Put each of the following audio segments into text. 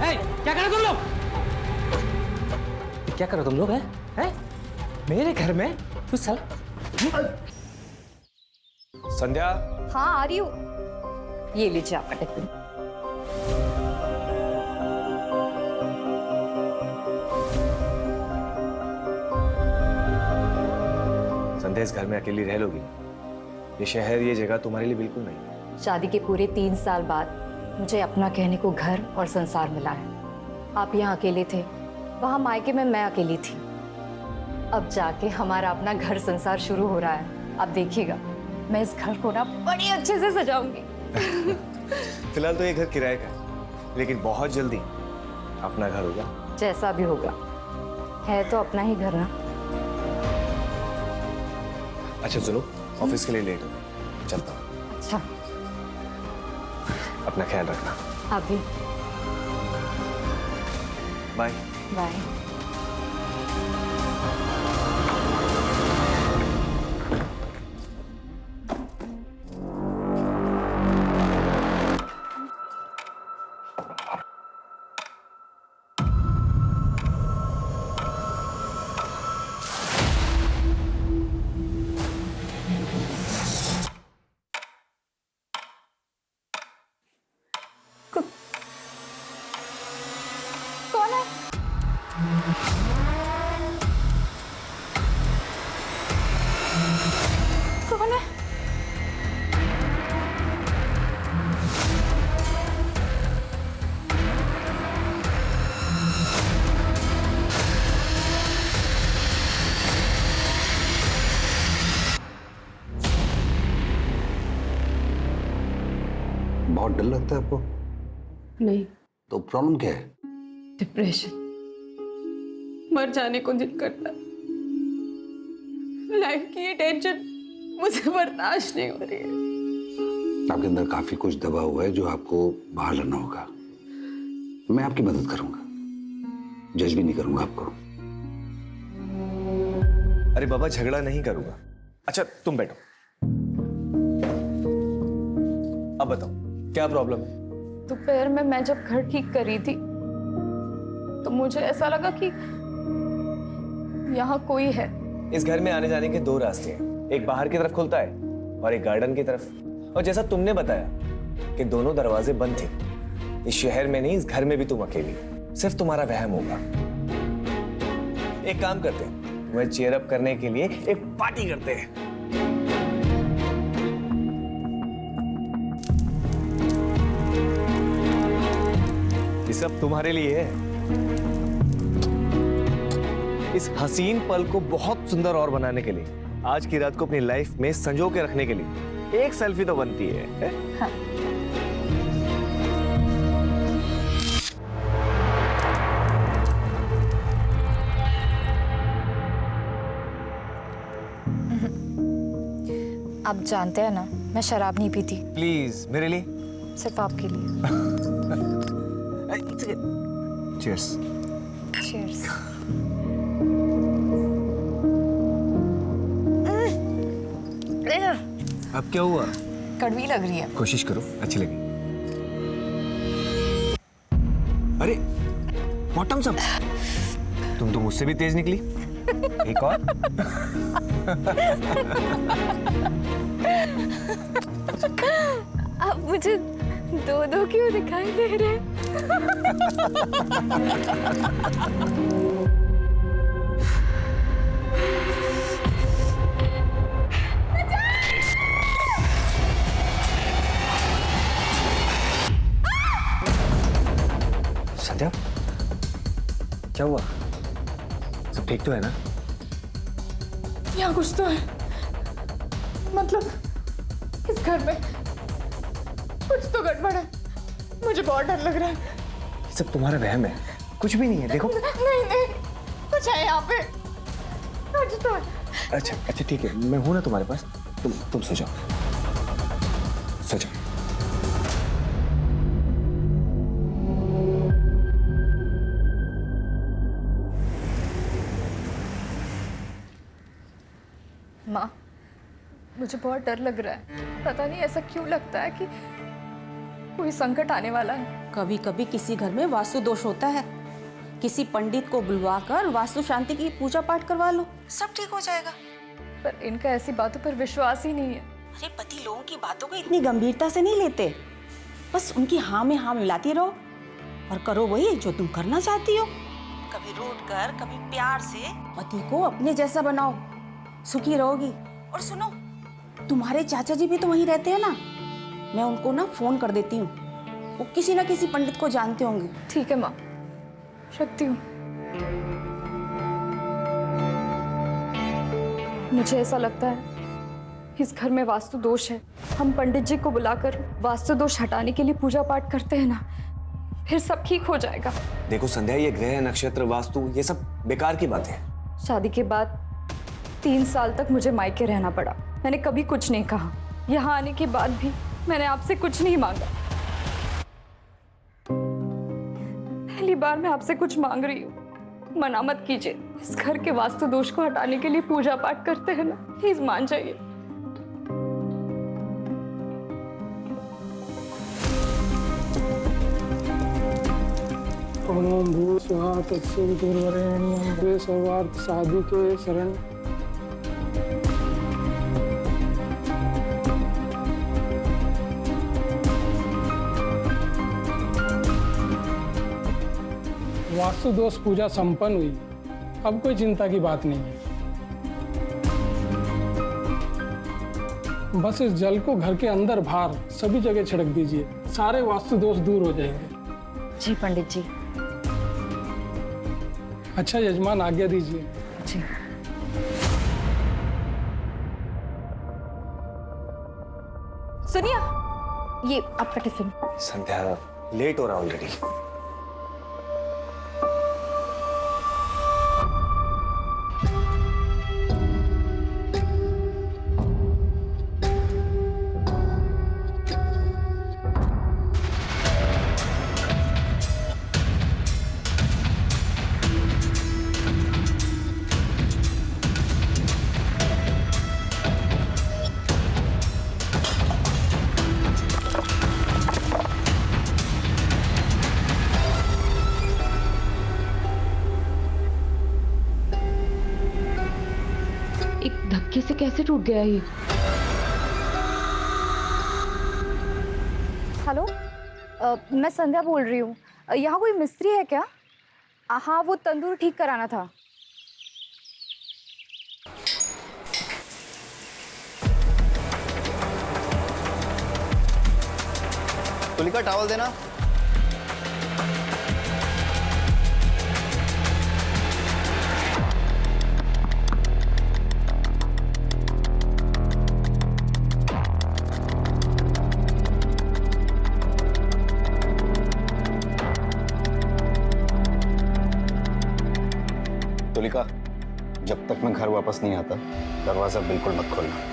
क्या कर रहे तुम लोग? क्या करो तुम लोग? हैं? मेरे घर में तू साला। संध्या। हाँ आ रही हूँ। ये लीजिए आपका टिफिन। संध्या, इस घर में अकेली रह लोगी? ये शहर, ये जगह तुम्हारे लिए बिल्कुल नहीं है। शादी के पूरे 3 साल बाद मुझे अपना कहने को घर और संसार मिला है। आप यहाँ अकेले थे, वहाँ मायके में मैं अकेली थी। अब जाके हमारा अपना घर संसार शुरू हो रहा है। आप देखिएगा, मैं इस घर को ना बड़ी अच्छे से सजाऊंगी। फिलहाल तो ये घर किराए का है, लेकिन बहुत जल्दी अपना घर होगा। जैसा भी होगा, है तो अपना ही घर ना। अच्छा सुनो, ऑफिस के लिए लेट हो, चलता हूँ। अच्छा, अपना ख्याल रखना। आप भी। बाय। बाय। कौन है? कौन है? बहुत डर लगता है आपको? नहीं, तो प्रॉब्लम क्या है? डिप्रेशन। मर जाने को दिल करता है। लाइफ की ये टेंशन मुझे बर्दाश्त नहीं हो रही है। आपके अंदर काफी कुछ दबा हुआ है जो आपको बाहर लाना होगा। मैं आपकी मदद करूंगा, जज भी नहीं करूंगा आपको। अरे बाबा, झगड़ा नहीं करूंगा। अच्छा तुम बैठो। अब बताओ क्या प्रॉब्लम है? दोपहर में मैं जब घर ठीक कर रही थी तो मुझे ऐसा लगा कि यहाँ कोई है। इस घर में आने जाने के 2 रास्ते हैं, एक बाहर की तरफ खुलता है और एक गार्डन की तरफ। और जैसा तुमने बताया कि दोनों दरवाजे बंद थे, इस शहर में नहीं, इस घर में भी तुम अकेली, सिर्फ तुम्हारा वहम होगा। एक काम करते हैं, तुम्हें चीयर अप करने के लिए एक पार्टी करते हैं। ये सब तुम्हारे लिए है। इस हसीन पल को बहुत सुंदर और बनाने के लिए, आज की रात को अपनी लाइफ में संजो के रखने के लिए एक सेल्फी तो बनती है? हाँ। आप जानते हैं ना, मैं शराब नहीं पीती। प्लीज मेरे लिए। सिर्फ आपके लिए। चीयर्स। चीयर्स। अब क्या हुआ? कड़वी लग रही है। कोशिश करो अच्छी लगे। अरे बॉटम्स अप, तुम तो मुझसे भी तेज निकली। एक और। अब मुझे 2-2 क्यों दिखाई दे रहे हैं? संध्या, क्या हुआ? सब ठीक तो है ना? यहाँ कुछ तो है। मतलब इस घर में कुछ तो गड़बड़ है। मुझे बहुत डर लग रहा है। ये सब तुम्हारा वहम है, कुछ भी नहीं है। देखो। नहीं नहीं, कुछ है यहाँ पे, कुछ तो है। अच्छा अच्छा ठीक है, मैं हूं ना तुम्हारे पास। तुम सो जाओ, सो जाओ। माँ, मुझे बहुत डर लग रहा है। पता नहीं ऐसा क्यों लगता है कि कोई संकट आने वाला है। कभी कभी किसी घर में वास्तु दोष होता है, किसी पंडित को बुलवाकर वास्तु शांति की पूजा पाठ करवा लो, सब ठीक हो जाएगा। पर इनका ऐसी बातों पर विश्वास ही नहीं है। अरे पति लोगों की बातों को इतनी गंभीरता से नहीं लेते, बस उनकी हाँ में हाँ मिलाती रहो और करो वही जो तुम करना चाहती हो। कभी रूठ कर कभी प्यार से पति को अपने जैसा बनाओ, सुखी रहोगी। और सुनो, तुम्हारे चाचा जी भी तो वहीं रहते हैं ना, मैं उनको ना फोन कर देती हूँ, वो किसी ना किसी पंडित को जानते होंगे। ठीक है माँ, रखती हूँ। मुझे ऐसा लगता है इस घर में वास्तु दोष है। हम पंडित जी को बुलाकर वास्तु दोष हटाने के लिए पूजा पाठ करते हैं ना, फिर सब ठीक हो जाएगा। देखो संध्या, ये ग्रह नक्षत्र वास्तु ये सब बेकार की बात है। शादी के बाद 3 साल तक मुझे मायके रहना पड़ा, मैंने कभी कुछ नहीं कहा। यहाँ आने के बाद भी मैंने आपसे कुछ नहीं मांगा। पहली बार मैं आपसे कुछ मांग रही हूँ, मना मत कीजिए। इस घर के वास्तु दोष को हटाने के लिए पूजा पाठ करते हैं ना, प्लीज मान जाइए। ओम भू स्वाहा तत्सवितुर्वरेण्यं भवे सर्वार्थ साधिके शरण। वास्तु दोष पूजा संपन्न हुई, अब कोई चिंता की बात नहीं है। बस इस जल को घर के अंदर बाहर सभी जगह छिड़क दीजिए, सारे वास्तु दोष दूर हो जाएंगे। जी पंडित जी। अच्छा यजमान, आज्ञा दीजिए। जी। सुनिए, ये आपका टिफिन। संध्या, लेट हो रहा ऑलरेडी। एक धक्के से कैसे टूट गया ये? हेलो, मैं संध्या बोल रही हूँ। यहाँ कोई मिस्त्री है क्या? हाँ, वो तंदूर ठीक कराना था। तुलिका, टॉवल देना। तुलिका, जब तक मैं घर वापस नहीं आता दरवाजा बिल्कुल मत खोलना।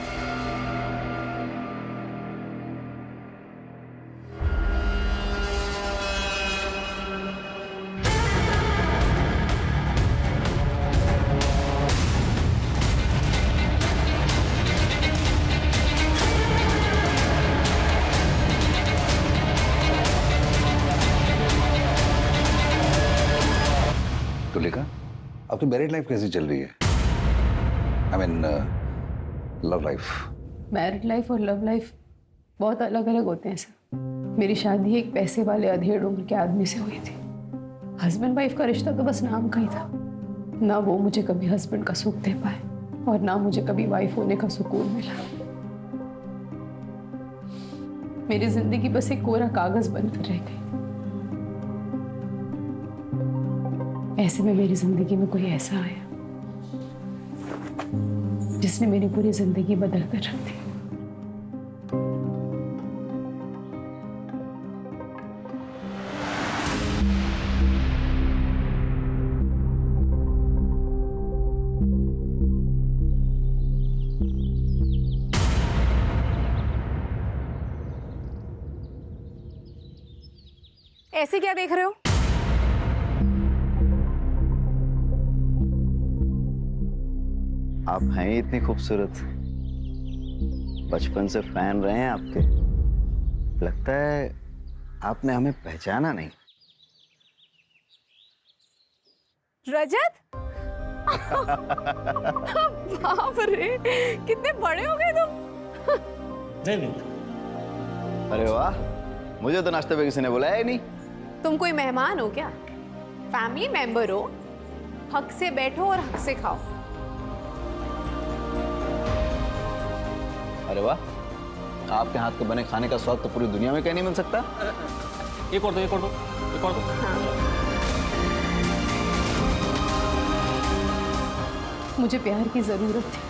तुलिका, आपकी मैरिड लाइफ कैसी चल रही है? I mean love life. Married life और लव लाइफ बहुत अलग अलग होते हैं सर। मेरी शादी एक पैसे वाले अधेड़ उम्र के आदमी से हुई थी। हस्बैंड वाइफ का रिश्ता तो बस नाम का ही था। ना वो मुझे कभी हस्बैंड का सुख दे पाए और ना मुझे कभी वाइफ होने का सुकून मिला। मेरी जिंदगी बस एक कोरा कागज बनकर रह गई। ऐसे में मेरी जिंदगी में कोई ऐसा आया जिसने मेरी पूरी जिंदगी बदल कर रख दी। ऐसे क्या देख रहे हो? आप हैं ही इतनी खूबसूरत, बचपन से फैन रहे हैं आपके। लगता है आपने हमें पहचाना नहीं। रजत बाप रे, कितने बड़े हो गए तुम। नहीं, अरे वाह, मुझे तो नाश्ते पे किसी ने बुलाया ही नहीं। तुम कोई मेहमान हो क्या? फैमिली मेंबर हो, हक से बैठो और हक से खाओ। अरे वाह, आपके हाथ के बने खाने का स्वाद तो पूरी दुनिया में कहीं नहीं मिल सकता। एक और दो, एक और दो, एक और दो। मुझे प्यार की जरूरत थी,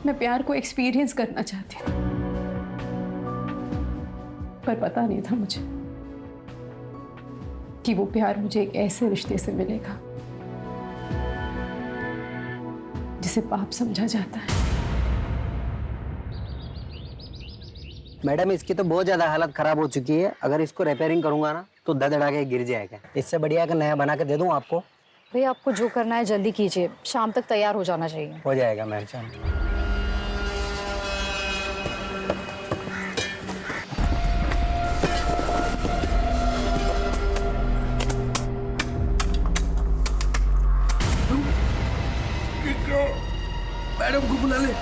मैं प्यार को एक्सपीरियंस करना चाहती हूँ, पर पता नहीं था मुझे कि वो प्यार मुझे एक ऐसे रिश्ते से मिलेगा जिसे पाप समझा जाता है। मैडम, इसकी तो बहुत ज्यादा हालत खराब हो चुकी है। अगर इसको रिपेयरिंग करूंगा ना तो धड़धड़ा के गिर जाएगा। इससे बढ़िया है कि नया बना के दे दूं आपको। भैया आपको जो करना है जल्दी कीजिए, शाम तक तैयार हो जाना चाहिए। हो जाएगा मैडम। मैडम को बुला ले।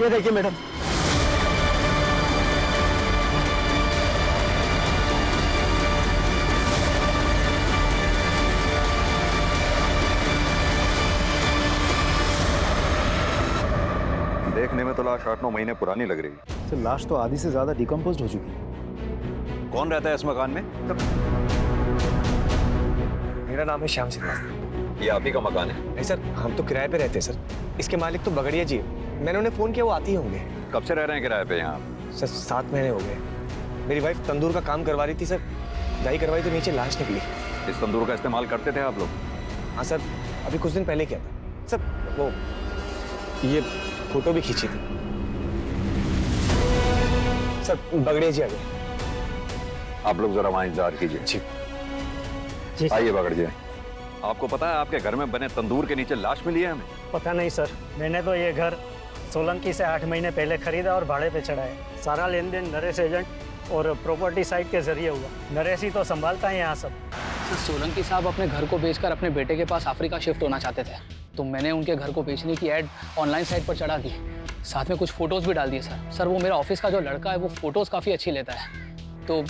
ये देखिए मैडम, देखने में तो लाश 8-9 महीने पुरानी लग रही है। तो लाश तो आधी से ज्यादा डिकम्पोज हो चुकी है। कौन रहता है इस मकान में? मेरा नाम है श्याम श्रीवास्तव। ये आप ही का मकान है? नहीं सर, हम तो किराए पे रहते हैं सर। इसके मालिक तो बगड़िया जी है। मैंने उन्हें फोन किया, वो आती होंगे। कब से रह रहे हैं किराए पे यहाँ? सर 7 महीने हो गए। मेरी वाइफ तंदूर का काम करवा रही थी सर, दाई करवाई तो नीचे लाश निकली। इस तंदूर का इस्तेमाल करते थे आप लोग? हाँ सर, अभी कुछ दिन पहले किया था सर। वो ये फोटो भी खींची थी सर। बगड़िया जी आ गए। आप लोग जरा वहाँ इंतजार कीजिए। जी आइए बगड़ जी। आपको पता है आपके घर में बने तंदूर के नीचे लाश मिली है हमें? पता नहीं सर, मैंने तो ये घर सोलंकी से 8 महीने पहले खरीदा और भाड़े पे चढ़ाया। सारा लेन देन नरेश एजेंट और प्रॉपर्टी साइट के जरिए हुआ। नरेश ही तो संभालता है यहाँ सब। सर, सोलंकी साहब अपने घर को बेचकर अपने बेटे के पास अफ्रीका शिफ्ट होना चाहते थे, तो मैंने उनके घर को बेचने की ऐड ऑनलाइन साइट पर चढ़ा दी। साथ में कुछ फोटोज़ भी डाल दिए सर। वो मेरा ऑफिस का जो लड़का है वो फोटोज़ काफ़ी अच्छी लेता है, तो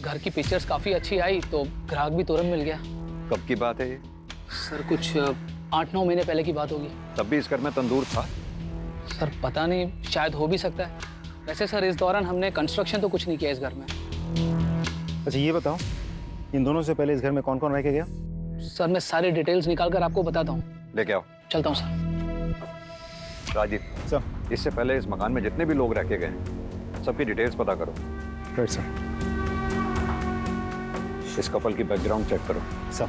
घर की पिक्चर्स काफ़ी अच्छी आई तो ग्राहक भी तुरंत मिल गया। कब की बात है ये? सर कुछ 8-9 महीने पहले की बात होगी। तब भी इस घर में तंदूर था? सर पता नहीं, शायद हो भी सकता है। वैसे सर इस दौरान हमने कंस्ट्रक्शन तो कुछ नहीं किया इस घर में। अच्छा ये बताओ, इन दोनों से पहले इस घर में कौन कौन रह के गया? सर मैं सारी डिटेल्स निकाल कर आपको बताता हूँ। लेके आओ। चलता हूँ सर। राजीव सर, इससे पहले इस मकान में जितने भी लोग रह के गए हैं सबकी डिटेल्स पता करो। Right sir. इस कपल की बैकग्राउंड चेक करो। सर।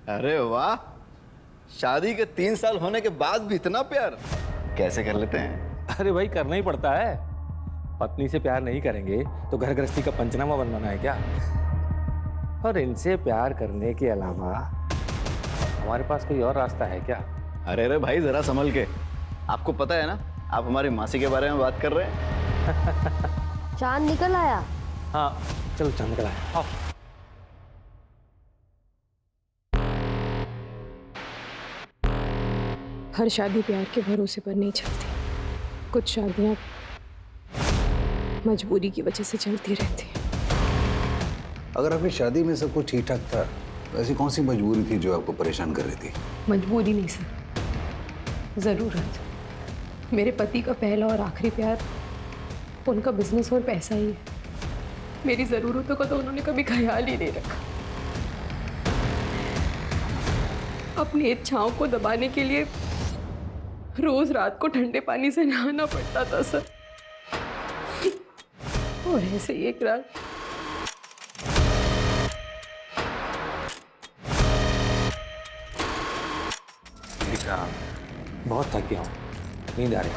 अरे वाह, शादी के 3 साल होने के बाद भी इतना प्यार कैसे कर लेते हैं? अरे भाई करना ही पड़ता है। पत्नी से प्यार नहीं करेंगे तो घर गृहस्थी का पंचनामा बनवाना है क्या? और इनसे प्यार करने के अलावा हमारे पास कोई और रास्ता है क्या? अरे भाई जरा संभल के। आपको पता है ना, आप हमारी मासी के बारे में बात कर रहे हैं। चांद निकल आया। हाँ चलो चांद निकल आया। आओ। हर शादी प्यार के भरोसे पर नहीं चलती। कुछ शादियां मजबूरी की वजह से चलती रहती हैं। अगर आपकी शादी में सब कुछ ठीक ठाक था तो ऐसी कौन सी मजबूरी थी जो आपको परेशान कर रही थी? मजबूरी नहीं सर, ज़रूरत। मेरे पति का पहला और आखिरी प्यार उनका बिजनेस और पैसा ही है। मेरी ज़रूरतों का तो उन्होंने कभी ख्याल ही नहीं रखा। अपनी इच्छाओं को दबाने के लिए रोज रात को ठंडे पानी से नहाना पड़ता था सर। और ऐसे ही एक रात बहुत थक गया हूँ, नींद आ रही है।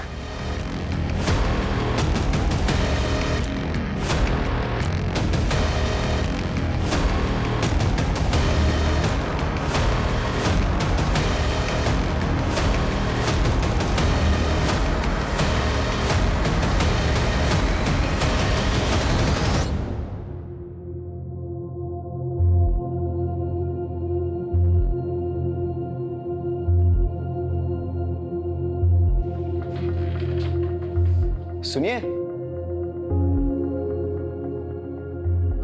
सुनिए,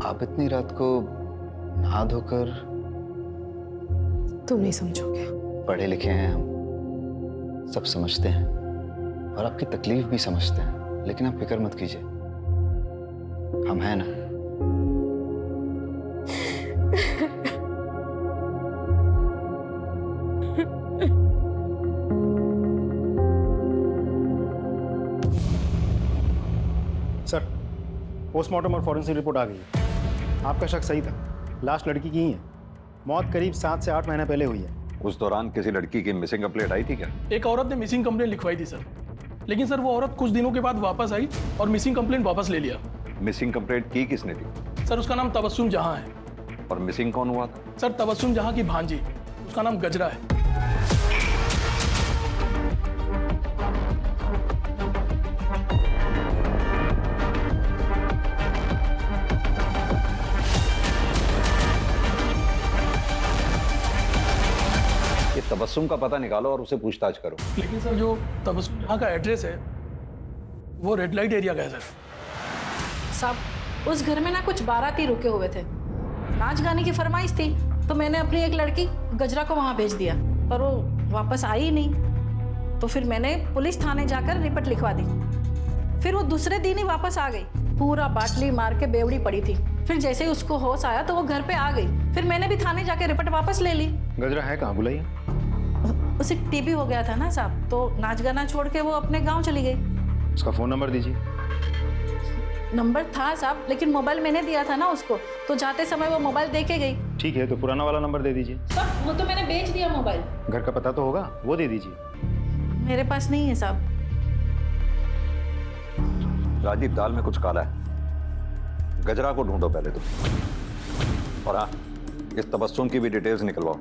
आप इतनी रात को नहा धोकर? तुम नहीं समझोगे। पढ़े लिखे हैं हम, सब समझते हैं और आपकी तकलीफ भी समझते हैं, लेकिन आप फिक्र मत कीजिए, हम हैं ना। सर, पोस्टमार्टम और फॉरेंसिक रिपोर्ट आ गई है। आपका शक सही था, लाश लड़की की ही है। मौत करीब 7 से 8 महीने पहले हुई है। उस दौरान किसी लड़की की मिसिंग कंप्लेंट आई थी क्या? एक औरत ने मिसिंग कंप्लेंट लिखवाई थी सर, लेकिन सर वो औरत कुछ दिनों के बाद वापस आई और मिसिंग कंप्लेंट वापस ले लिया। मिसिंग कंप्लेंट की किसने थी? सर उसका नाम तबस्सुम जहां है। और मिसिंग कौन हुआ था? सर तबस्सुम जहां की भांजी, उसका नाम गजरा है। ये तबस्सुम का पता निकालो और उसे पूछताछ करो। लेकिन सर जो तबस्सुम जहां का एड्रेस है वो रेड लाइट एरिया का है सर। साहब उस घर में ना कुछ बाराती रुके हुए थे, नाच गाने की फरमाइश थी, तो मैंने अपनी एक लड़की गजरा को वहां भेज दिया, पर वो वापस आई ही नहीं। तो फिर मैंने पुलिस थाने जाकर रिपोर्ट लिखवा दी। फिर वो दूसरे दिन ही वापस आ गई, पूरा बाटली मार के बेवड़ी पड़ी थी। फिर जैसे ही उसको होश आया तो वो घर पे आ गई। फिर मैंने भी थाने जाकर रिपोर्ट वापस ले ली। गजरा है कहाँ, बुलाइए। उसे टीबी हो गया था ना साहब, तो नाच गाना छोड़ के वो अपने गाँव चली गई। उसका फ़ोन नंबर दीजिए। नंबर था साहब, लेकिन मोबाइल मैंने दिया था ना उसको, तो जाते समय वो मोबाइल दे के गई। ठीक है, तो पुराना वाला नंबर दे दीजिए। साहब वो तो मैंने बेच दिया मोबाइल। घर का पता तो होगा, वो दे दीजिए। मेरे पास नहीं है साहब। राजीव, दाल में कुछ काला है। गजरा को ढूंढो पहले तो। और हाँ, इस तबस्सुम की भी डिटेल्स निकलवाओ।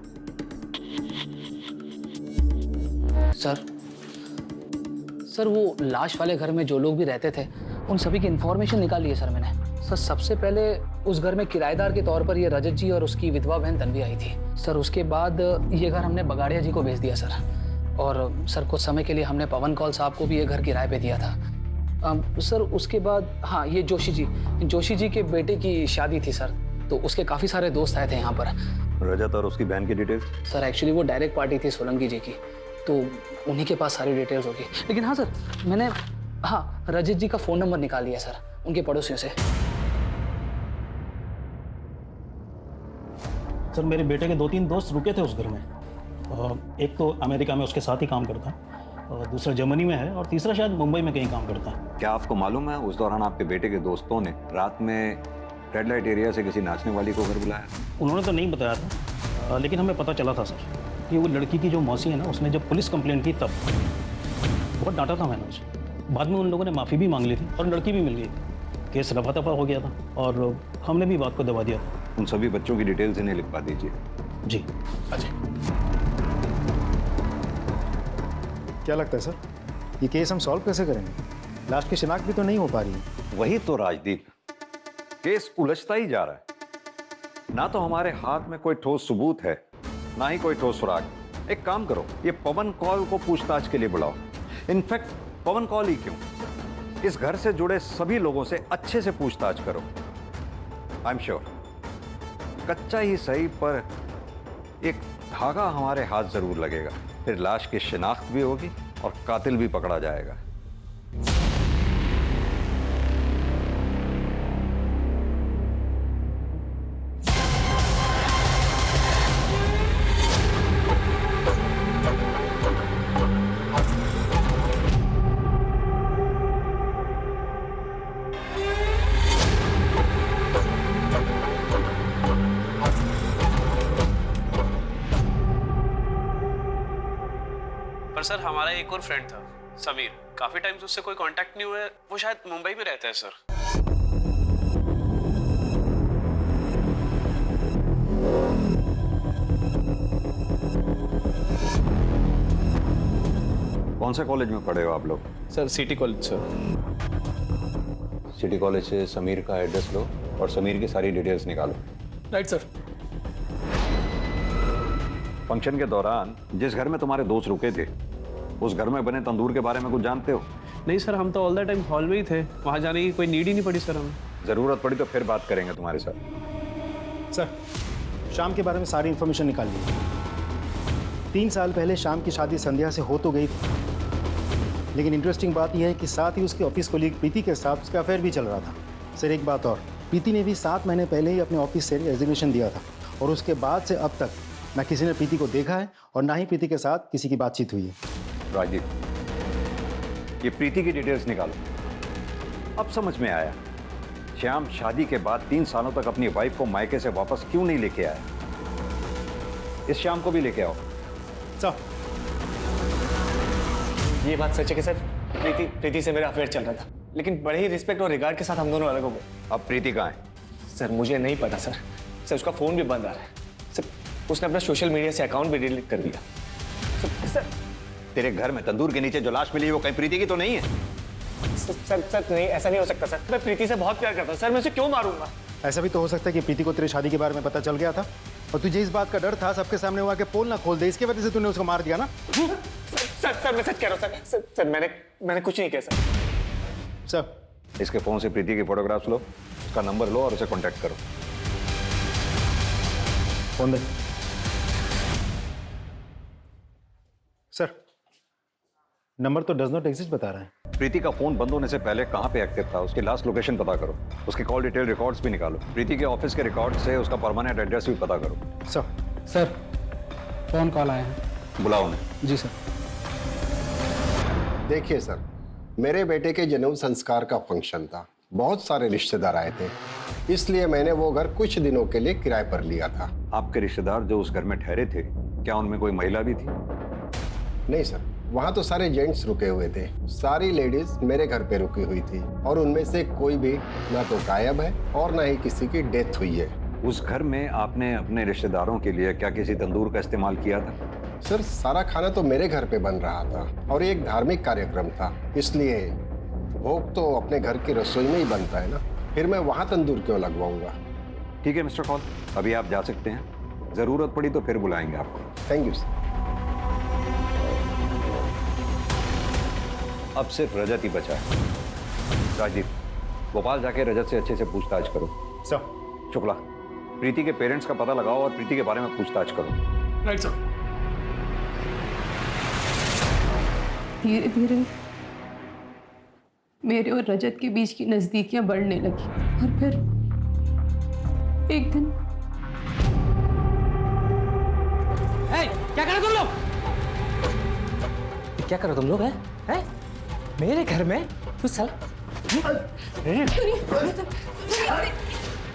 सर वो लाश वाले घर में जो लोग भी रहते थे उन सभी की इंफॉर्मेशन निकाली है सर मैंने। सर सबसे पहले उस घर में किराएदार के तौर पर ये रजत जी और उसकी विधवा बहन तन्वी आई थी सर। उसके बाद ये घर हमने बगाड़िया जी को भेज दिया सर। और सर कुछ समय के लिए हमने पवन कौल साहब को भी ये घर किराए पे दिया था। सर उसके बाद हाँ, ये जोशी जी के बेटे की शादी थी सर, तो उसके काफ़ी सारे दोस्त आए थे यहाँ पर। रजत और उसकी बहन की डिटेल्स? सर एक्चुअली वो डायरेक्ट पार्टी थी सोलंकी जी की, तो उन्हीं के पास सारी डिटेल्स होगी। लेकिन हाँ सर, मैंने हाँ रजत जी का फ़ोन नंबर निकाल लिया सर उनके पड़ोसियों से। सर मेरे बेटे के 2-3 दोस्त रुके थे उस घर में। एक तो अमेरिका में उसके साथ ही काम करता है, और दूसरा जर्मनी में है, और तीसरा शायद मुंबई में कहीं काम करता है। क्या आपको मालूम है उस दौरान आपके बेटे के दोस्तों ने रात में रेड लाइट एरिया से किसी नाचने वाली को घर बुलाया? उन्होंने तो नहीं बताया था, लेकिन हमें पता चला था सर कि वो लड़की की जो मौसी है ना, उसने जब पुलिस कंप्लेंट की तब बहुत डांटा था मैंने उसे। बाद में उन लोगों ने माफ़ी भी मांग ली थी और लड़की भी मिल गई थी। केस रफा दफा हो गया था और हमने भी बात को दबा दिया था। उन सभी बच्चों की डिटेल्स इन्हें लिखवा दीजिए। जी। अजय, क्या लगता है सर, ये केस हम सॉल्व कैसे करेंगे? लाश की शिनाख्त भी तो नहीं हो पा रही है। वही तो राजदीप, केस उलझता ही जा रहा है। ना तो हमारे हाथ में कोई ठोस सबूत है, ना ही कोई ठोस सुराग। एक काम करो, ये पवन कौल को पूछताछ के लिए बुलाओ। इनफैक्ट पवन कौल ही क्यों, इस घर से जुड़े सभी लोगों से अच्छे से पूछताछ करो। आई एम श्योर कच्चा ही सही पर एक धागा हमारे हाथ जरूर लगेगा। फिर लाश की शिनाख्त भी होगी और कातिल भी पकड़ा जाएगा। सर हमारा एक और फ्रेंड था समीर, काफी टाइम से उससे कोई कांटेक्ट नहीं हुआ है। वो शायद मुंबई में रहता है सर। कौन से कॉलेज में पढ़े हो आप लोग? Sir city college sir. City college से समीर का एड्रेस लो और समीर की सारी डिटेल्स निकालो। Right sir. फंक्शन के दौरान जिस घर में तुम्हारे दोस्त रुके थे, उस घर में बने तंदूर के बारे में कुछ जानते हो? नहीं सर, हम तो ऑल द टाइम हॉल में ही थे, वहाँ जाने की कोई नीड ही नहीं पड़ी सर हमें। जरूरत पड़ी तो फिर बात करेंगे तुम्हारे साथ। सर, शाम के बारे में सारी इन्फॉर्मेशन निकाल ली। 3 साल पहले शाम की शादी संध्या से हो तो गई थी, लेकिन इंटरेस्टिंग बात यह है कि साथ ही उसके ऑफिस कोलीग प्रीति के साथ उसका अफेयर भी चल रहा था। सर एक बात और, प्रीति ने भी 7 महीने पहले ही अपने ऑफिस से रेजिग्नेशन दिया था और उसके बाद से अब तक ना किसी ने प्रीति को देखा है और ना ही प्रीति के साथ किसी की बातचीत हुई है। राजीव, ये प्रीति की डिटेल्स निकालो। अब समझ में आया श्याम शादी के बाद 3 सालों तक अपनी वाइफ को मायके से वापस क्यों नहीं लेके आया। इस श्याम को भी लेके आओ। सर, ये बात सच है कि सर प्रीति से मेरा अफेयर चल रहा था, लेकिन बड़े ही रिस्पेक्ट और रिगार्ड के साथ हम दोनों अलग हो गए। अब प्रीति कहाँ है? सर मुझे नहीं पता सर। सर उसका फोन भी बंद आ रहा है सर। उसने अपना सोशल मीडिया से अकाउंट भी डिलीट कर दिया। सर तेरे घर में तंदूर के नीचे जो लाश मिली है वो कहीं प्रीति की तो नहीं है? सर नहीं, ऐसा नहीं हो सकता सर। मैं प्रीति से बहुत प्यार करता हूँ सर, मैं उसे क्यों मारूंगा? ऐसा भी तो हो सकता है कि प्रीति को तेरे शादी के बारे में पता चल गया था और तुझे इस बात का डर था सबके सामने हुआ कि पोल ना खोल दे, इसकी वजह से तूने उसको मार दिया ना? सर मैं सच कह रहा हूँ सर। मैंने कुछ नहीं किया सर। इसके फोन से प्रीति की फोटोग्राफ्स लो, उसका नंबर लो और उसे कांटेक्ट करो। फोन दे। सर, नंबर तो डज नॉट एग्जिस्ट बता रहा है। प्रीति का फोन बंद होने से पहले कहां पे एक्टिव था, उसकी लास्ट लोकेशन पता करो, उसकी कॉल डिटेल रिकॉर्ड्स भी निकालो, प्रीति के ऑफिस के रिकॉर्ड से उसका परमानेंट एड्रेस भी पता करो। सर फोन कॉल आया है। बुलाओ उन्हें। जी सर। देखिए सर, मेरे बेटे के जन्म संस्कार का फंक्शन था, बहुत सारे रिश्तेदार आए थे, इसलिए मैंने वो घर कुछ दिनों के लिए किराए पर लिया था। आपके रिश्तेदार जो उस घर में ठहरे थे, क्या उनमें कोई महिला भी थी? नहीं सर, वहाँ तो सारे जेंट्स रुके हुए थे। सारी लेडीज मेरे घर पे रुकी हुई थी और उनमें से कोई भी ना तो गायब है और ना ही किसी की डेथ हुई है। उस घर में आपने अपने रिश्तेदारों के लिए क्या किसी तंदूर का इस्तेमाल किया था? सर सारा खाना तो मेरे घर पे बन रहा था और ये एक धार्मिक कार्यक्रम था, इसलिए भोग तो अपने घर की रसोई में ही बनता है ना, फिर मैं वहाँ तंदूर क्यों लगवाऊंगा। ठीक है मिस्टर कॉल, अभी आप जा सकते हैं, जरूरत पड़ी तो फिर बुलाएंगे आपको। Thank you sir. अब सिर्फ रजत ही बचा है। राजीव, भोपाल जाके रजत से अच्छे से पूछताछ करो। सर। शुक्ला, प्रीति के पेरेंट्स का पता लगाओ और प्रीति के बारे में पूछताछ करो। Right sir. धीरे धीरे मेरे और रजत के बीच की नजदीकियां बढ़ने लगी और फिर एक दिन क्या करो तुम लोग? क्या करो तुम लोग? हैं? मेरे घर में तू साला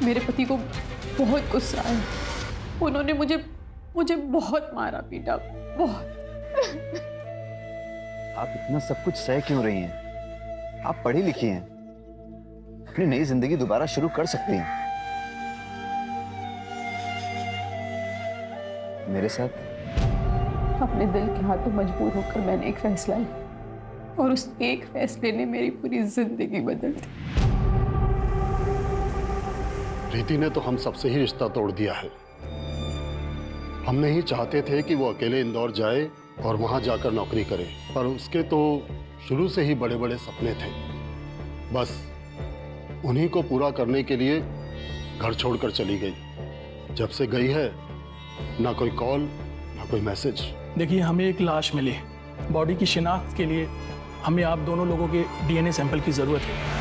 मेरे पति को बहुत गुस्सा आया। उन्होंने मुझे बहुत मारा पीटा, बहुत। आप इतना सब कुछ सह क्यों रही हैं? आप पढ़ी लिखी हैं, अपनी नई जिंदगी दोबारा शुरू कर सकती हैं। मेरे साथ अपने दिल के हाथों मजबूर होकर मैंने एक फैसला लिया और उस एक फैसले ने मेरी पूरी जिंदगी बदल दी। प्रीति ने तो हम सबसे ही रिश्ता तोड़ दिया है। हम नहीं चाहते थे कि वो अकेले इंदौर जाए और वहां जाकर नौकरी करे, पर उसके तो शुरू से ही बड़े बड़े सपने थे। बस उन्हीं को पूरा करने के लिए घर छोड़कर चली गई। जब से गई है ना कोई कॉल ना कोई मैसेज। देखिए, हमें एक लाश मिली, बॉडी की शिनाख्त के लिए हमें आप दोनों लोगों के डीएनए सैंपल की जरूरत है।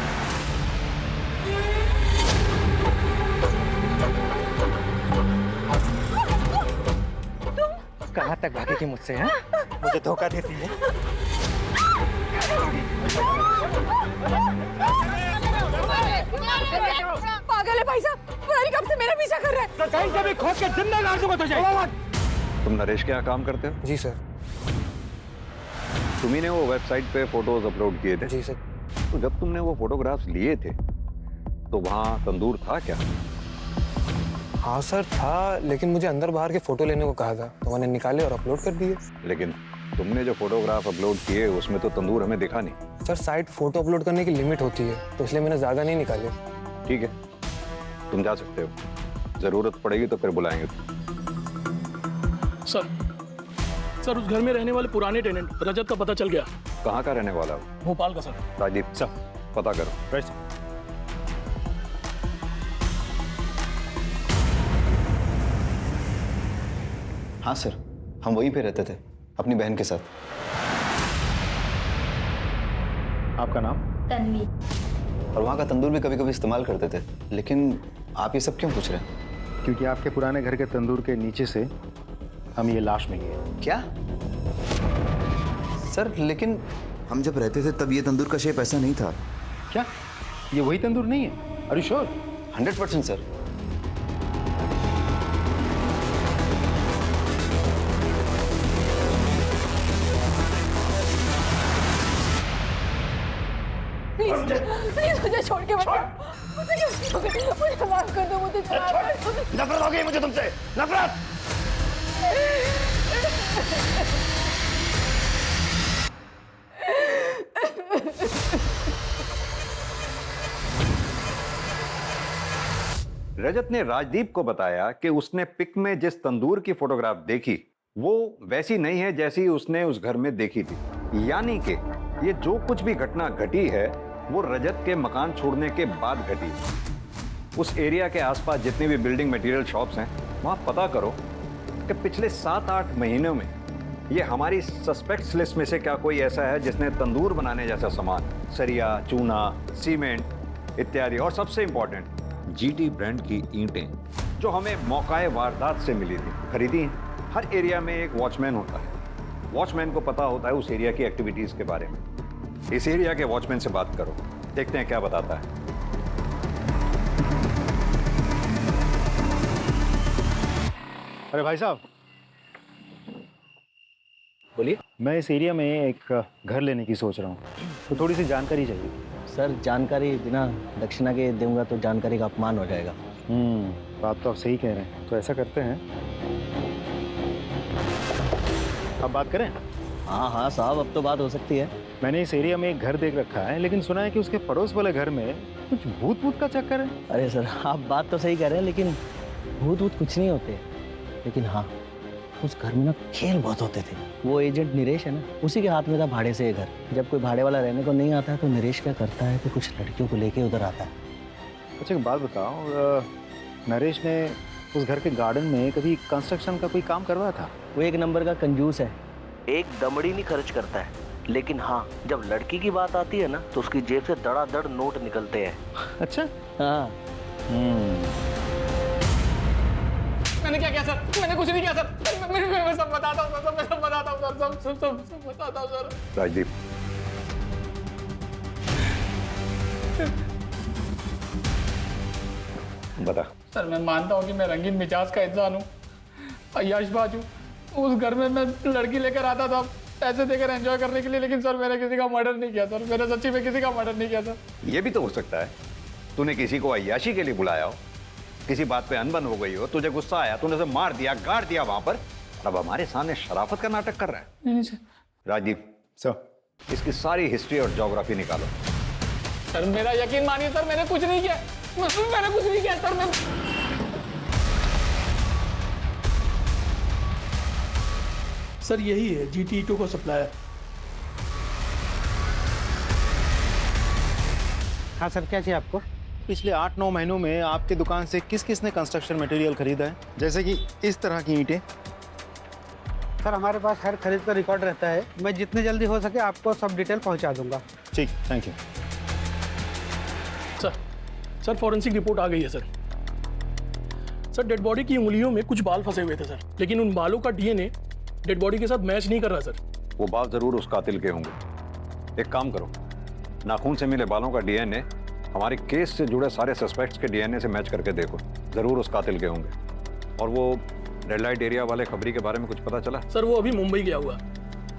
कहाँ तक भागेगी मुझसे? हैं? मुझे धोखा देती है। पागल है भाई साहब, पता नहीं कब से मेरा पीछा कर रहा है। तो कहीं से भी खोद के जिंदा गाड़ दूंगा तुझे। तुम नरेश के यहाँ काम करते हो? जी सर। तुम्ही ने वो वेबसाइट पे फोटोज अपलोड किए थे? जी सर। तो जब तुमने वो फोटोग्राफ्स लिए थे तो वहाँ तंदूर था क्या? हाँ सर था, लेकिन मुझे अंदर बाहर के फोटो लेने को कहा था तो मैंने निकाले और अपलोड कर दिए। लेकिन तुमने जो फोटोग्राफ अपलोड किए उसमें तो तंदूर हमें दिखा नहीं। सर साइट फोटो अपलोड करने की लिमिट होती है तो इसलिए मैंने ज्यादा नहीं निकाले। ठीक है, तुम जा सकते हो, जरूरत पड़ेगी तो फिर बुलाएंगे। सर, सर उस घर में रहने वाले पुराने टेनेंट रजत का पता चल गया। कहाँ का रहने वाला है वो? भोपाल का सर। राजदीप सर पता करो। हाँ सर, हम वहीं पे रहते थे अपनी बहन के साथ। आपका नाम? तन्वी। और वहाँ का तंदूर भी कभी कभी इस्तेमाल करते थे। लेकिन आप ये सब क्यों पूछ रहे हैं? क्योंकि आपके पुराने घर के तंदूर के नीचे से हम ये लाश मिली है। क्या सर? लेकिन हम जब रहते थे तब ये तंदूर का शेप ऐसा नहीं था। क्या ये वही तंदूर नहीं है? Are you sure? 100% sir. Please मुझे छोड़ के मत जाओ। मुझे माफ कर दो, मुझे नफरत हो गई मुझे तुमसे, नफरत। रजत ने राजदीप को बताया कि उसने पिक में जिस तंदूर की फोटोग्राफ देखी वो वैसी नहीं है जैसी उसने उस घर में देखी थी। यानी कि ये जो कुछ भी घटना घटी है वो रजत के मकान छोड़ने के बाद घटी। उस एरिया के आसपास जितनी भी बिल्डिंग मटेरियल शॉप्स हैं वहां पता करो कि पिछले 7-8 महीनों में ये हमारी सस्पेक्ट्स लिस्ट में से क्या कोई ऐसा है जिसने तंदूर बनाने जैसा सामान, सरिया, चूना, सीमेंट इत्यादि, और सबसे इंपॉर्टेंट जीटी ब्रांड की ईंटें जो हमें मौकाए वारदात से मिली थी, खरीदी हैं। हर एरिया में एक वॉचमैन होता है। वॉचमैन को पता होता है उस एरिया की एक्टिविटीज के बारे में। इस एरिया के वॉचमैन से बात करो, देखते हैं क्या बताता है। अरे भाई साहब, बोलिए। मैं इस एरिया में एक घर लेने की सोच रहा हूँ, तो थोड़ी सी जानकारी चाहिए। सर जानकारी बिना दक्षिणा के दूंगा तो जानकारी का अपमान हो जाएगा। बात तो आप सही कह रहे हैं। तो ऐसा करते हैं, अब बात करें? हाँ हाँ साहब, अब तो बात हो सकती है। मैंने इस एरिया में एक घर देख रखा है, लेकिन सुना है कि उसके पड़ोस वाले घर में कुछ भूत भूत का चक्कर है। अरे सर आप बात तो सही कह रहे हैं, लेकिन भूत भूत कुछ नहीं होते। लेकिन हाँ, उस घर में ना खेल बहुत होते थे। वो एजेंट नरेश है ना, उसी के हाथ में था भाड़े से ये घर। जब कोई भाड़े वाला रहने को नहीं आता है तो नरेश क्या करता है कि कुछ लड़कियों को लेके उधर आता है। अच्छा एक बात बताओ, नरेश ने उस घर के गार्डन में कभी कंस्ट्रक्शन का कोई काम करवाया था? वो एक नंबर का कंजूस है, एक दमड़ी नहीं खर्च करता है। लेकिन हाँ, जब लड़की की बात आती है ना तो उसकी जेब से धड़ाधड़ नोट निकलते हैं। अच्छा हाँ। मैंने क्या किया सर? मैंने कुछ नहीं किया सर। मैं सब बताता हूँ सर, मैं सब बताता हूँ सर, सब बताता हूँ सर। राजदीप, बता। सर मैं मानता हूँ कि मैं रंगीन मिजाज का इंसान हूँ, अय्याशबाज हूँ। उस घर में मैं लड़की लेकर आता था पैसे देकर एंजॉय करने के लिए, लेकिन सर मैंने किसी का मर्डर नहीं किया सर। मैंने सच्ची में किसी का मर्डर नहीं किया सर। ये भी तो हो सकता है तूने किसी को अय्याशी के लिए बुलाया हो, किसी बात पे अनबन हो गई हो, तुझे गुस्सा आया, तूने उसे मार दिया, गाड़ दिया वहां पर, अब हमारे सामने शराफत का नाटक कर रहा है। नहीं सर। राजदीप सर, इसकी सारी हिस्ट्री और ज्योग्राफी निकालो। सर मेरा यकीन मानिए सर, मैंने कुछ नहीं किया। मैंने कुछ नहीं किया सर। मैं सर यही है जीटी ईटों का सप्लायर। हाँ सर, क्या चाहिए आपको? पिछले 8-9 महीनों में आपके दुकान से किस किस ने कंस्ट्रक्शन मटेरियल खरीदा है, जैसे कि इस तरह की ईंटें? सर हमारे पास हर खरीद का रिकॉर्ड रहता है। मैं जितनी जल्दी हो सके आपको सब डिटेल पहुंचा दूंगा। ठीक, thank you. Sir forensic report आ गई है सर। सर डेड बॉडी की उंगलियों में कुछ बाल फंसे हुए थे सर, लेकिन उन बालों का डीएनए डेड बॉडी के साथ मैच नहीं कर रहा सर। वो बाल जरूर उस कातिल के होंगे। एक काम करो, नाखून से मिले बालों का डीएनए हमारे केस से जुड़े सारे सस्पेक्ट्स के डीएनए से मैच करके देखो, जरूर उस कातिल के होंगे। और वो रेड लाइट एरिया वाले खबरी के बारे में कुछ पता चला? सर वो अभी मुंबई गया हुआ,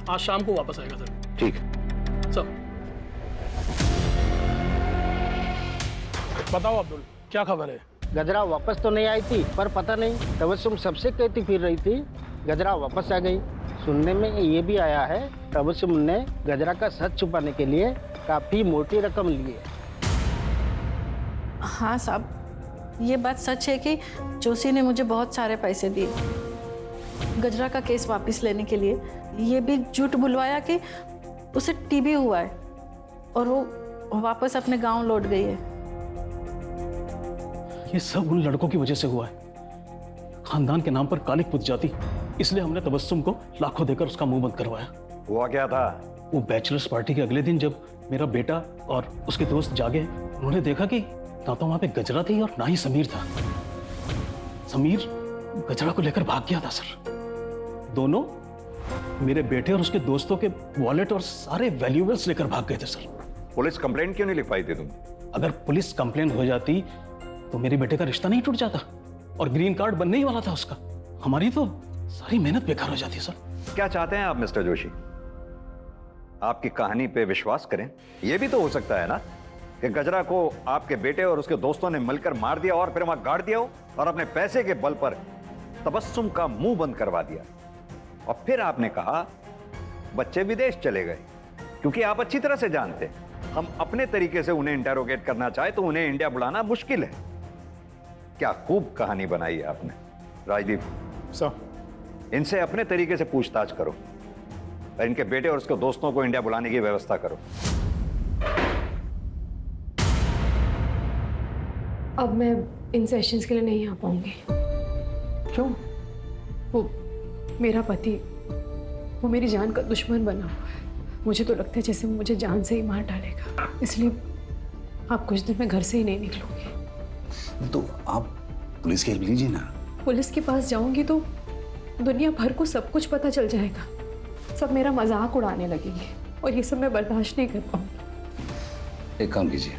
आज शाम को वापस आएगा सर। ठीक सर। बताओ अब्दुल, क्या खबर है? गजरा वापस तो नहीं आई थी, पर पता नहीं तबस्सुम सबसे कहती फिर रही थी गजरा वापस आ गई। सुनने में ये भी आया है तबस्सुम ने गजरा का सच छुपाने के लिए काफी मोटी रकम ली है। हाँ साहब, ये बात सच है कि जोशी ने मुझे बहुत सारे पैसे दिए, गजरा का केस वापस लेने के लिए ये भी झूठ बुलवाया कि उसे टीबी हुआ है और वो वापस अपने गांव लौट गई है। ये सब उन लड़कों की वजह से हुआ है। खानदान के नाम पर कालिक पुत जाती, इसलिए हमने तबस्सुम को लाखों देकर उसका मुंह बंद करवाया। हुआ क्या था? वो बैचलर्स पार्टी के अगले दिन जब मेरा बेटा और उसके दोस्त जागे, उन्होंने देखा कि ना तो वहां पे गजरा थी और ना ही समीर था। समीर गजरा को लेकर भाग गया था सर। दोनों मेरे बेटे और उसके दोस्तों के वॉलेट और सारे वैल्यूएबल्स लेकर भाग गए थे सर। पुलिस कंप्लेंट क्यों नहीं लिख पाई थी तुम? अगर पुलिस कंप्लेंट हो जाती तो मेरे बेटे का रिश्ता नहीं टूट जाता और ग्रीन कार्ड बनने ही वाला था उसका। हमारी तो सारी मेहनत बेकार हो जाती सर। क्या चाहते हैं आप मिस्टर जोशी? आपकी कहानी पे विश्वास करें? यह भी तो हो सकता है ना कि गजरा को आपके बेटे और उसके दोस्तों ने मिलकर मार दिया और फिर वहां गाड़ दिया हो और अपने पैसे के बल पर तबस्सुम का मुंह बंद करवा दिया। और फिर आपने कहा बच्चे विदेश चले गए, क्योंकि आप अच्छी तरह से जानते हैं हम अपने तरीके से उन्हें इंटेरोगेट करना चाहे तो उन्हें इंडिया बुलाना मुश्किल है। क्या खूब कहानी बनाई है आपने। राजदीप सर, इनसे अपने तरीके से पूछताछ करो और इनके बेटे और उसके दोस्तों को इंडिया बुलाने की व्यवस्था करो। अब मैं इन सेशंस के लिए नहीं आ पाऊंगी। क्यों? वो मेरा पति, वो मेरी जान का दुश्मन बना हुआ है। मुझे तो लगता है जैसे वो मुझे जान से ही मार डालेगा। इसलिए आप कुछ दिन में घर से ही नहीं निकलूंगी। तो आप पुलिस की हेल्प लीजिए ना। पुलिस के पास जाऊंगी तो दुनिया भर को सब कुछ पता चल जाएगा। सब मेरा मजाक उड़ाने लगेंगे और ये सब मैं बर्दाश्त नहीं कर पाऊंगी। एक काम कीजिए,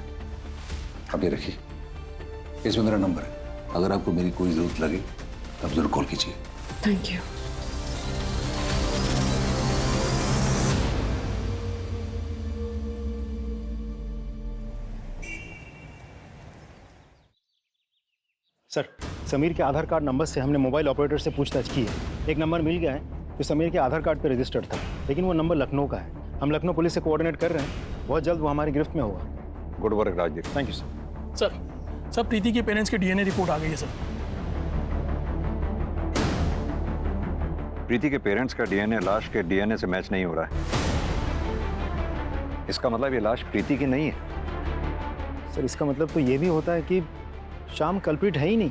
आप ये रखिए, इसमें मेरा नंबर है। अगर आपको मेरी कोई जरूरत लगे तब जरूर कॉल कीजिए। Thank you. सर, समीर के आधार कार्ड नंबर से हमने मोबाइल ऑपरेटर से पूछताछ की है। एक नंबर मिल गया है जो समीर के आधार कार्ड पे रजिस्टर्ड था, लेकिन वो नंबर लखनऊ का है। हम लखनऊ पुलिस से कोऑर्डिनेट कर रहे हैं, बहुत जल्द वो हमारी गिरफ्त में होगा। Good work Rajdeep. Thank you sir. Sir Preeti के पेरेंट्स की डीएनए रिपोर्ट आ गई है सर। प्रीति के पेरेंट्स का डीएनए लाश के डीएनए से मैच नहीं हो रहा है। इसका मतलब ये लाश प्रीति की नहीं है। सर, इसका मतलब तो ये भी होता है कि शाम कल्प्रिट है ही नहीं।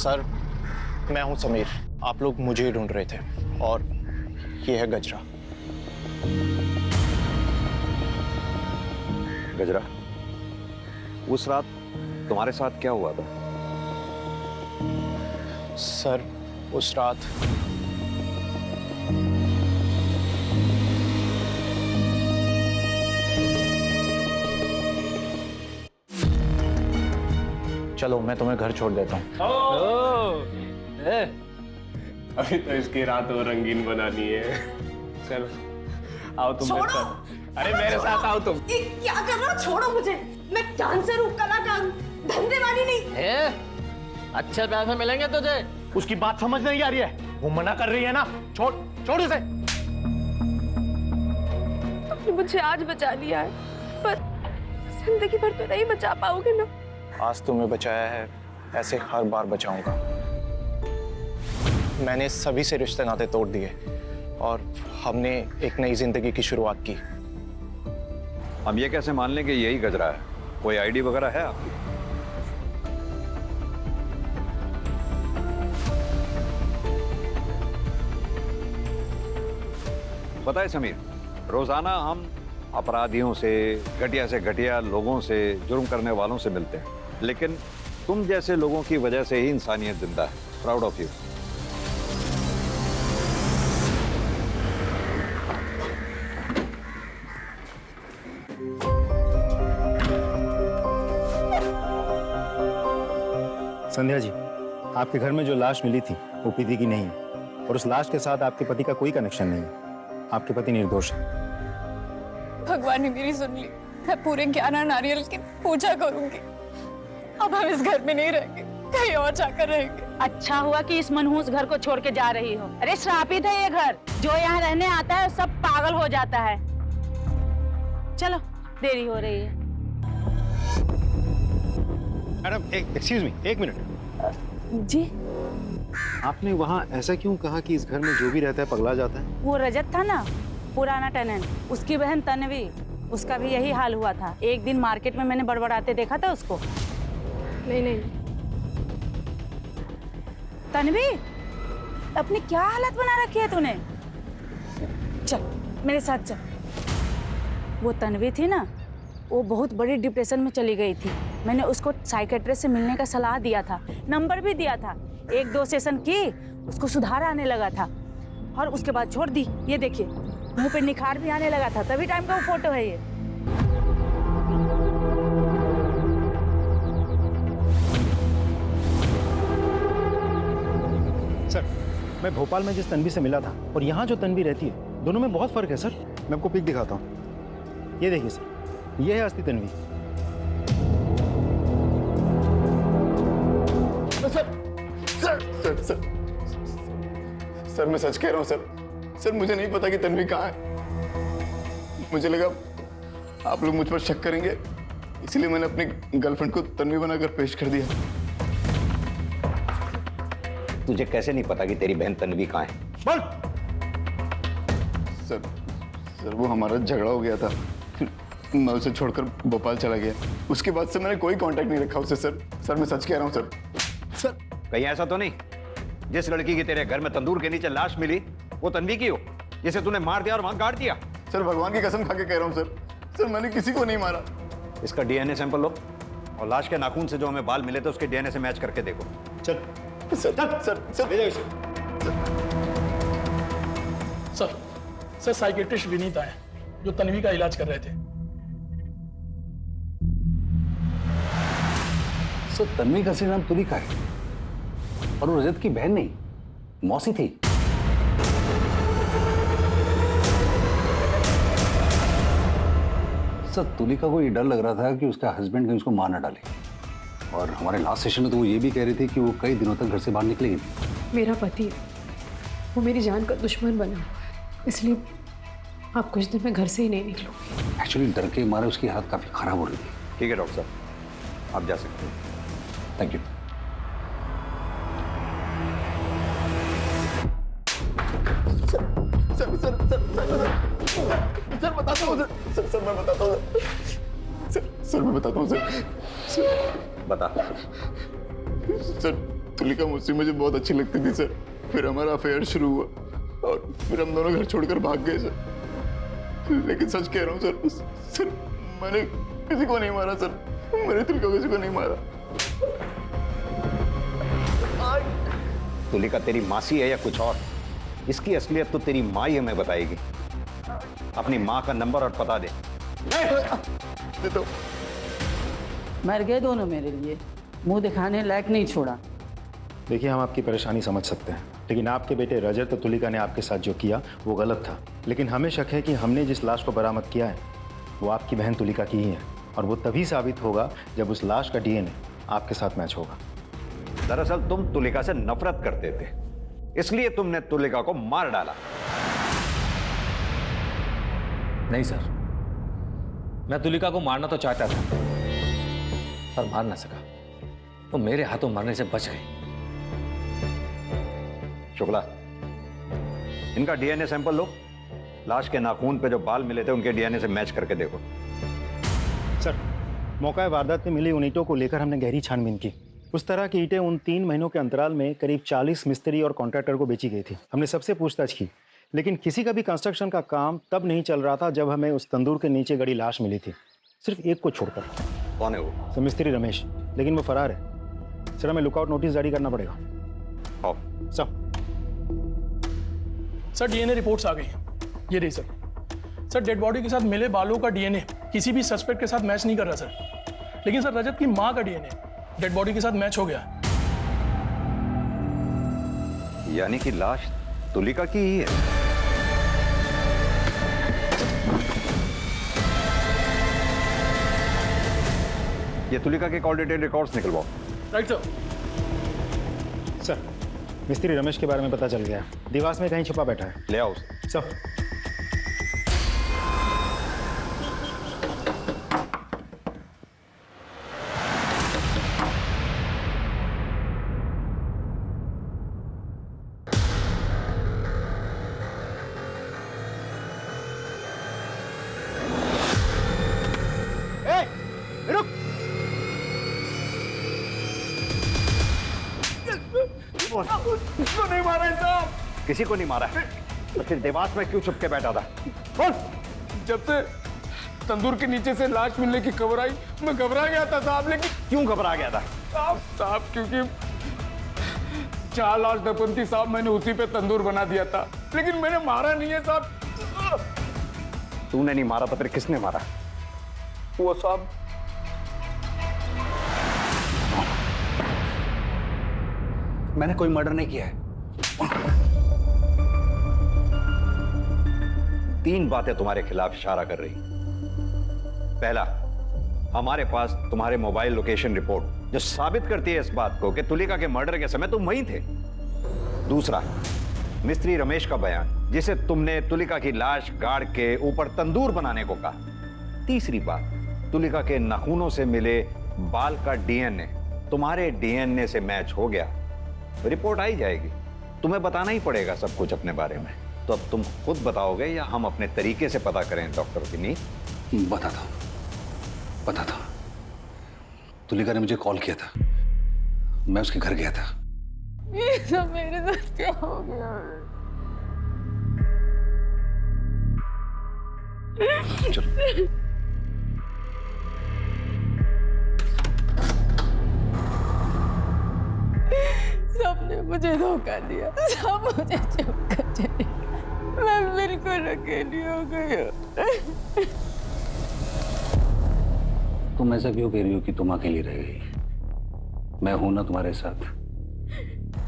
सर, मैं हूं समीर। आप लोग मुझे ही ढूंढ रहे थे और ये है गजरा। गजरा, उस रात तुम्हारे साथ क्या हुआ था? सर, उस रात चलो मैं तुम्हें घर छोड़ देता हूँ। अभी तो इसकी रात और रंगीन बनानी है। चलो आओ तुम मेरे साथ। अरे मेरे साथ आओ तुम। क्या कर रहे हो? छोड़ो मुझे। मैं डांसर हूँ, कलाकार हूँ, धंधे वाली नहीं। अच्छे पैसे मिलेंगे तुझे। उसकी बात समझ नहीं आ रही है, वो मना कर रही है ना। छोड़ छोड़ उसे। तुमने मुझे आज बचा लिया है, पर जिंदगी भर तो नहीं बचा पाओगे ना। आज तुम्हें बचाया है, ऐसे हर बार बचाऊंगा। मैंने सभी से रिश्ते नाते तोड़ दिए और हमने एक नई जिंदगी की शुरुआत की। हम ये कैसे मान लें कि यही गजरा है? कोई आईडी वगैरह है आपकी? पता है समीर, रोजाना हम अपराधियों से घटिया लोगों से, जुर्म करने वालों से मिलते हैं, लेकिन तुम जैसे लोगों की वजह से ही इंसानियत जिंदा है। Proud of you. Sandhya ji, आपके घर में जो लाश मिली थी वो प्रीति की नहीं है और उस लाश के साथ आपके पति का कोई कनेक्शन नहीं है। आपके पति निर्दोष है। भगवान ने मेरी सुन ली। मैं पूरे 11 नारियल की पूजा करूंगी। अब हम इस घर में नहीं रहेंगे, कहीं और जाकर रहेंगे। अच्छा हुआ कि इस मनहूस घर को छोड़ के जा रही हो। अरे श्रापित है ये घर, जो यहाँ रहने आता है सब पागल हो जाता है। चलो देरी हो रही है। मैडम एक्सक्यूज मी, एक मिनट। जी आपने वहाँ ऐसा क्यों कहा कि इस घर में जो भी रहता है पगला जाता है? वो रजत था ना, पुराना टेनेंट, उसकी बहन तन्वी, उसका भी यही हाल हुआ था। एक दिन मार्केट में मैंने बड़बड़ाते देखा था उसको। नहीं, तन्वी, अपनी क्या हालत बना रखी है तूने? चल मेरे साथ चल। वो तन्वी थी ना, वो बहुत बड़ी डिप्रेशन में चली गई थी। मैंने उसको साइकेट्रिस्ट से मिलने का सलाह दिया था, नंबर भी दिया था। 1-2 सेशन की, उसको सुधार आने लगा था और उसके बाद छोड़ दी। ये देखिए मुंह पे निखार भी आने लगा था, तभी टाइम का वो फोटो है ये। सर, मैं भोपाल में जिस तन्वी से मिला था और यहाँ जो तन्वी रहती है, दोनों में बहुत फर्क है सर। मैं आपको पिक दिखाता हूँ। ये देखिए सर, ये है असली तन्वी। सर मैं सच कह रहा हूँ सर, मुझे नहीं पता कि तन्वी कहाँ है। मुझे लगा आप लोग मुझ पर शक करेंगे, इसलिए मैंने अपनी गर्लफ्रेंड को तन्वी बनाकर पेश कर दिया। तुझे कैसे नहीं पता कि तेरी बहन तन्वी कहाँ है? बोल। सर वो हमारा झगड़ा हो गया था, फिर मैं उसे छोड़कर भोपाल चला गया। उसके बाद से मैंने कोई कांटेक्ट नहीं रखा उससे सर मैं सच कह रहा हूँ सर। कहीं ऐसा तो नहीं जिस लड़की की तेरे घर में तंदूर के नीचे लाश मिली वो तन्वी की हो, जिसे तूने मार दिया और वहां गाड़ दिया? सर भगवान की कसम खा के कह रहा हूँ सर मैंने किसी को नहीं मारा। इसका डीएनए सैंपल लो और लाश के नाखून से जो हमें बाल मिले थे उसके डीएनए से मैच करके देखो। सर साइकेट्रिस्ट विनीत आए जो तन्वी का इलाज कर रहे थे। सर तन्वी का असली नाम तुलिका है और वो रजत की बहन नहीं, मौसी थी। सर तुलिका को ये डर लग रहा था कि उसका हस्बैंड कहीं उसको मार ना डाले, और हमारे लास्ट सेशन में तो वो ये भी कह रही थी कि वो कई दिनों तक घर से बाहर निकलेगी नहीं। मेरा पति, वो मेरी जान का दुश्मन बना हुआ है, इसलिए आप कुछ दिन में घर से ही नहीं निकलूंगी। एक्चुअली डर के मारे उसकी हालत काफी खराब हो रही थी। ठीक है डॉक्टर साहब, आप जा सकते हैं। Thank you. सर बताता हूँ सर मैं बताता हूँ सर मैं बताता हूँ सर बता। सर तुलिका मुझे बहुत अच्छी लगती थी सर, फिर हमारा अफेयर शुरू हुआ और फिर हम दोनों घर छोड़कर भाग गए सर। लेकिन सच कह रहा हूँ सर मैंने किसी को नहीं मारा सर, मैंने तुलिका को किसी को नहीं मारा। तुलिका तेरी मासी है या कुछ और? इसकी असलियत तो तेरी माँ ही हमें बताएगी। अपनी माँ का नंबर और पता दे। तो मर गए दोनों मेरे लिए, मुंह दिखाने लायक नहीं छोड़ा। देखिए हम आपकी परेशानी समझ सकते हैं, लेकिन आपके बेटे रजत और तुलिका ने आपके साथ जो किया वो गलत था। लेकिन हमें शक है कि हमने जिस लाश को बरामद किया है वो आपकी बहन तुलिका की ही है, और वो तभी साबित होगा जब उस लाश का डीएनए आपके साथ मैच होगा। दरअसल तुम तुलिका से नफरत करते थे, इसलिए तुमने तुलिका को मार डाला। नहीं सर, मैं तुलिका को मारना तो चाहता था पर मार ना सका, तो मेरे हाथों मरने से बच गई। शुक्ला, इनका डीएनए सैंपल लो, लाश के नाखून पे जो बाल मिले थे उनके डीएनए से मैच करके देखो। सर मौका वारदात में मिली उन ईंटों को लेकर हमने गहरी छानबीन की। उस तरह की ईंटें उन 3 महीनों के अंतराल में करीब 40 मिस्त्री और कॉन्ट्रैक्टर को बेची गई थी। हमने सबसे पूछताछ की, लेकिन किसी का भी कंस्ट्रक्शन का काम तब नहीं चल रहा था जब हमें उस तंदूर के नीचे गड़ी लाश मिली थी, सिर्फ एक को छोड़कर। कौन है वो? सर मिस्त्री रमेश, लेकिन वो फरार है। सर हमें लुकआउट नोटिस जारी करना पड़ेगा। आओ। सर डीएनए रिपोर्ट्स आ गई हैं, ये रही सर। सर डेड बॉडी के साथ मिले बालों का डीएनए किसी भी सस्पेक्ट के साथ मैच नहीं कर रहा सर, लेकिन सर रजत की मां का डीएनए डेड बॉडी के साथ मैच हो गया। यानी कि लाश तुलिका की ही है। ये तुलिका के कॉल डिटेल रिकॉर्ड्स निकलवाओ। Right sir. मिस्त्री रमेश के बारे में पता चल गया, दीवार में कहीं छुपा बैठा है। ले आओ। सब किसको नहीं मारा साहब? किसी को नहीं मारा है, तो फिर देवास में क्यों छुप के बैठा था? बोल। जब से तंदूर के नीचे से लाश मिलने की खबर आई, मैं घबरा गया था साहब। लेकिन क्यों घबरा गया था? साहब क्योंकि 4 लाश दफन थी साहब, मैंने उसी पे तंदूर बना दिया था, लेकिन मैंने मारा नहीं है साहब। तूने नहीं मारा तो फिर किसने मारा? वो साहब मैंने कोई मर्डर नहीं किया है। 3 बातें तुम्हारे खिलाफ इशारा कर रही। पहला, हमारे पास तुम्हारे मोबाइल लोकेशन रिपोर्ट जो साबित करती है इस बात को कि तुलिका के मर्डर के समय तुम वहीं थे। दूसरा, मिस्त्री रमेश का बयान जिसे तुमने तुलिका की लाश गाड़ के ऊपर तंदूर बनाने को कहा। तीसरी बात, तुलिका के नाखूनों से मिले बाल का डीएनए तुम्हारे डीएनए से मैच हो गया। रिपोर्ट आई जाएगी, तुम्हें बताना ही पड़ेगा सब कुछ अपने बारे में। तो अब तुम खुद बताओगे या हम अपने तरीके से पता करें डॉक्टर विनीत? बताता हूं। तुलिका ने मुझे कॉल किया था, मैं उसके घर गया था। ये सब मेरे साथ क्या हो गया? चलो। सबने मुझे धोखा दिया, सब मुझे चुप कर चले, मैं बिल्कुल अकेली हो गई। तुम ऐसा क्यों कह रही हो कि तुम अकेली रह गई? मैं हूं ना तुम्हारे साथ,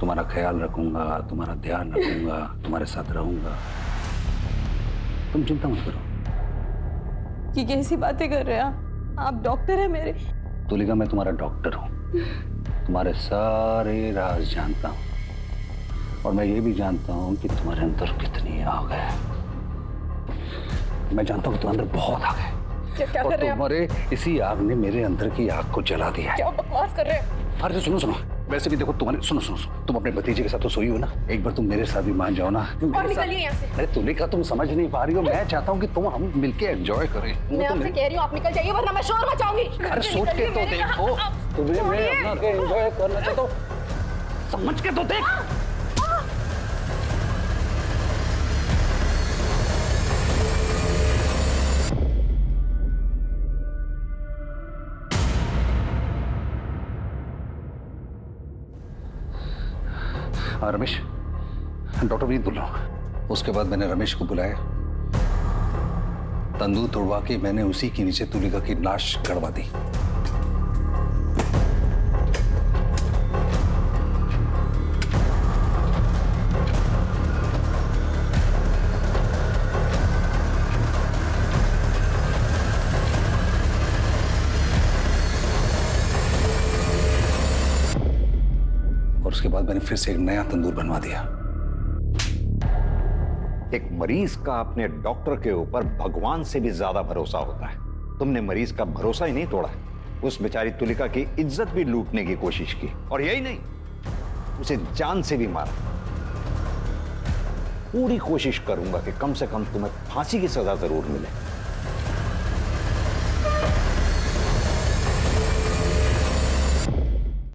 तुम्हारा ख्याल रखूंगा, तुम्हारा ध्यान रखूंगा, तुम्हारे साथ रहूंगा। तुम चिंता मत करो। कि कैसी बातें कर रहे हैं आप? डॉक्टर है मेरे। तुलिका, मैं तुम्हारा डॉक्टर हूं, तुम्हारे सारे राज जानता हूं, और मैं ये भी जानता हूं कि तुम्हारे अंदर कितनी आग है। मैं जानता हूं कि तुम्हारे अंदर बहुत आग है। क्या कर रहे हैं? तुम्हारे इसी आग ने मेरे अंदर की आग को जला दिया है। क्या बकवास कर रहे हैं? अरे सुनो, वैसे भी देखो तुम्हारे सुनो, तुम अपने भतीजे के साथ तो सोई हो ना, एक बार तुम मेरे साथ भी मान जाओ ना। और निकलिए यहाँ से। अरे तुलिका, तुम समझ नहीं पा रही हो, मैं चाहता हूँ कि तुम हम मिलके एंजॉय करें। मैं आपसे कह रही हूँ आप निकल जाइए, वरना मैं शोर मचाऊंगी। अरे सोच के तो देखो, तुम्हें मैं अपना के एंजॉय करना चाहता हूँ, समझ के तो देख। रमेश, डॉक्टर विनीत बोल रहा हूं। उसके बाद मैंने रमेश को बुलाया, तंदूर तोड़वा के मैंने उसी के नीचे तुलिका की लाश गड़वा दी। उसके बाद मैंने फिर से एक नया तंदूर बनवा दिया। एक मरीज का अपने डॉक्टर के ऊपर भगवान से भी ज्यादा भरोसा होता है। तुमने मरीज का भरोसा ही नहीं तोड़ा, उस बेचारी तुलिका की इज्जत भी लूटने की कोशिश की, और यही नहीं, उसे जान से भी मारा। पूरी कोशिश करूंगा कि कम से कम तुम्हें फांसी की सजा जरूर मिले।